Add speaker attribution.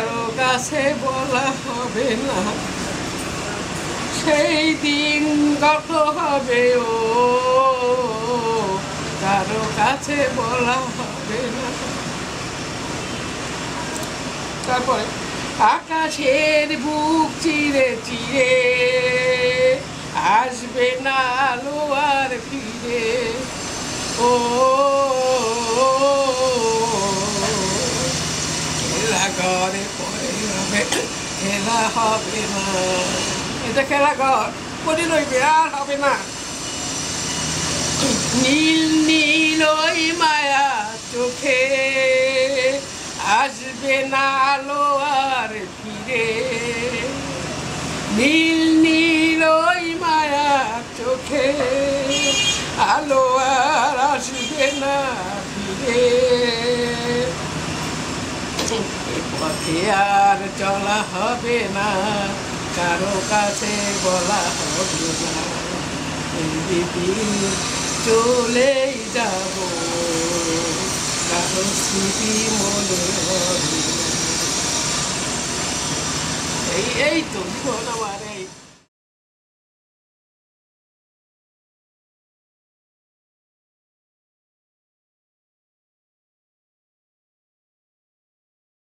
Speaker 1: কারো কাছে বলা হবে না, সেই দিন গত হবে ও, কারো কাছে বলা হবে না। তারপরে আকাশের বুক চিরে চিরে আসবে না আলো আর ফিরে ও, খেলা ঘরে পরে হবে, খেলা হবে না। এটা খেলা ঘর পরে রইবে, আর হবে না। নীল নীল ওই মায়া চোখে আসবে না আলো আর ফিরে, নীল নীল ওই মায়া চোখে আলো আর আসবে না ফিরে। পথে আর চলা হবে না, কারো কাছে বলা হবে না, দিন চলেই যাব, কারো স্মৃতি মনে হবে। এই তো জীবন।